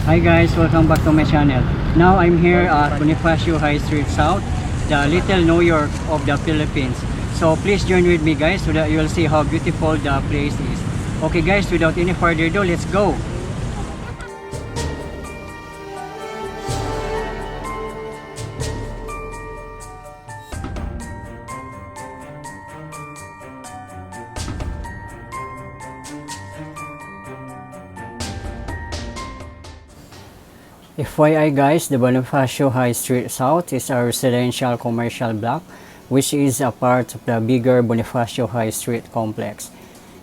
Hi guys, welcome back to my channel. Now I'm here at Bonifacio High Street South, the little New York of the Philippines. So please join with me guys so that you will see how beautiful the place is. Okay guys, without any further ado, let's go! FYI guys, the Bonifacio High Street South is a residential commercial block which is a part of the bigger Bonifacio High Street Complex.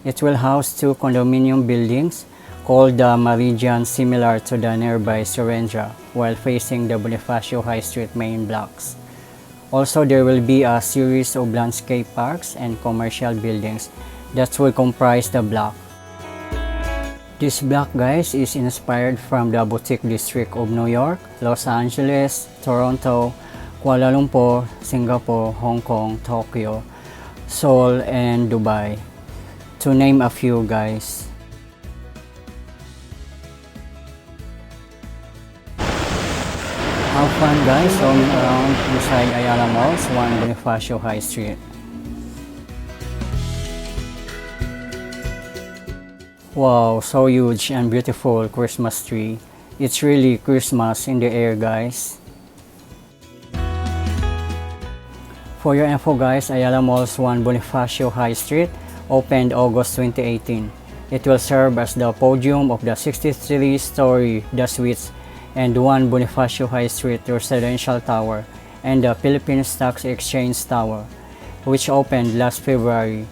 It will house two condominium buildings called the Maridien, similar to the nearby Serendra, while facing the Bonifacio High Street Main blocks. Also, there will be a series of landscape parks and commercial buildings that will comprise the block. This block guys is inspired from the boutique district of New York, Los Angeles, Toronto, Kuala Lumpur, Singapore, Hong Kong, Tokyo, Seoul, and Dubai, to name a few guys. Have fun guys roaming around inside Ayala Malls, 1 Bonifacio High Street. Wow, so huge and beautiful Christmas tree. It's really Christmas in the air guys. For your info guys, Ayala Malls 1 Bonifacio High Street opened August 2018. It will serve as the podium of the 63-story The Suites and 1 Bonifacio High Street Residential Tower and the Philippine Stock Exchange Tower, which opened last February.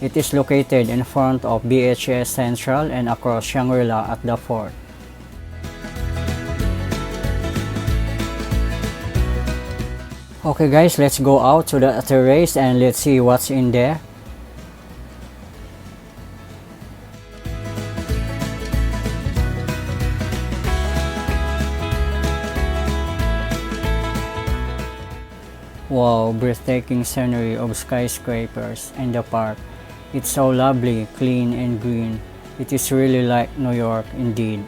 It is located in front of BHS Central and across Shangri-La at the fort. Okay guys, let's go out to the terrace and let's see what's in there. Wow, breathtaking scenery of skyscrapers and the park. It's so lovely, clean and green. It is really like New York indeed.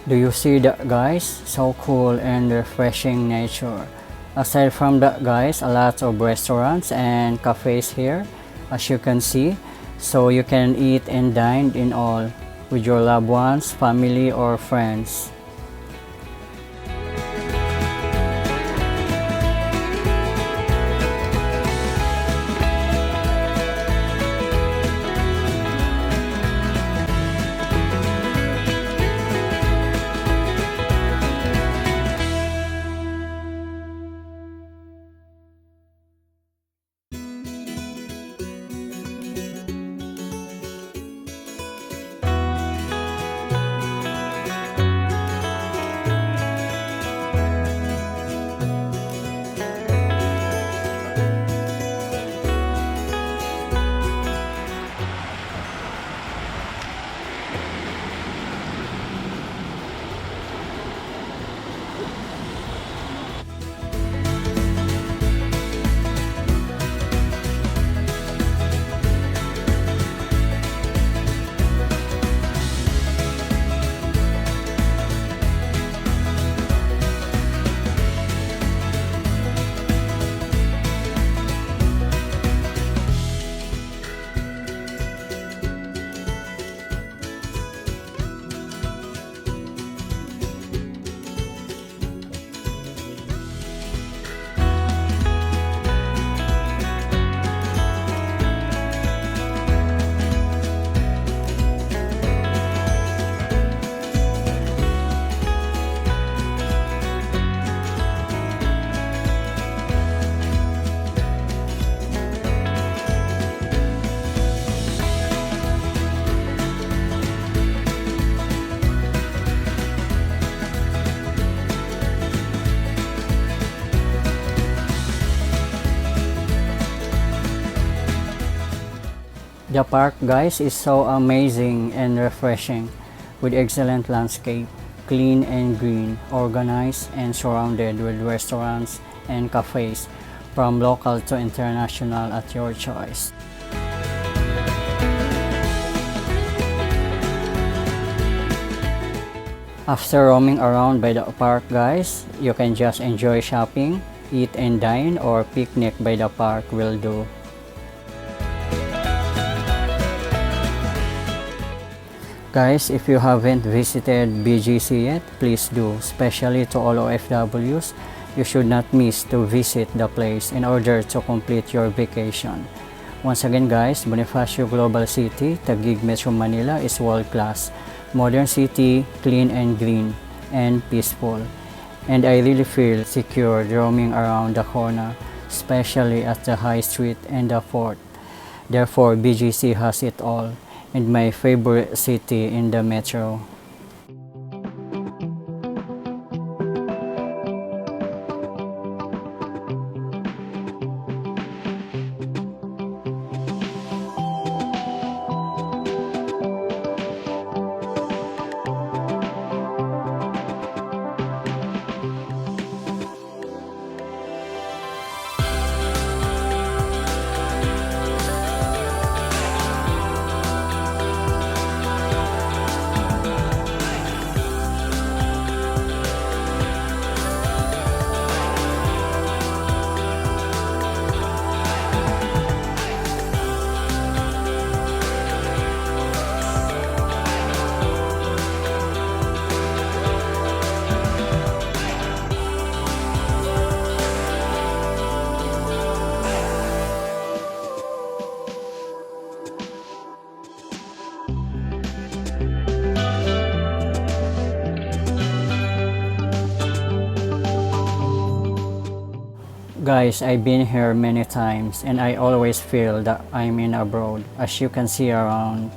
Do you see that guys? So cool and refreshing nature. Aside from that guys, a lot of restaurants and cafes here, as you can see. So you can eat and dine in all with your loved ones, family or friends. The park guys is so amazing and refreshing with excellent landscape, clean and green, organized and surrounded with restaurants and cafes from local to international at your choice. After roaming around by the park guys, you can just enjoy shopping, eat and dine, or picnic by the park will do. Guys, if you haven't visited BGC yet, please do, especially to all OFWs. You should not miss to visit the place in order to complete your vacation. Once again guys, Bonifacio Global City, Taguig, Metro Manila is world-class. Modern city, clean and green, and peaceful. And I really feel secure roaming around the corner, especially at the High Street and the Fort. Therefore, BGC has it all, and my favorite city in the metro. Guys, I've been here many times and I always feel that I'm in abroad, as you can see around.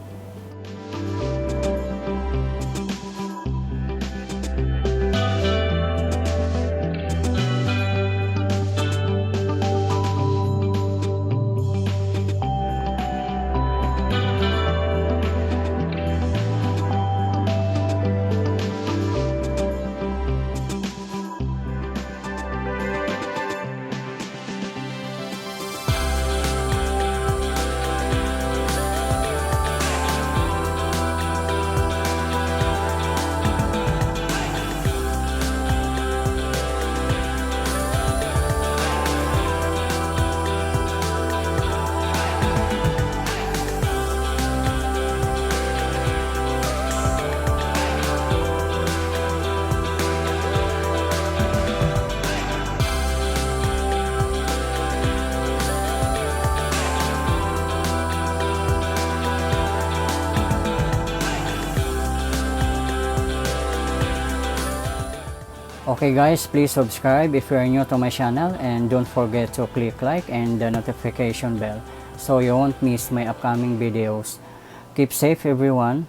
Okay guys, please subscribe if you are new to my channel, and don't forget to click like and the notification bell so you won't miss my upcoming videos. Keep safe everyone.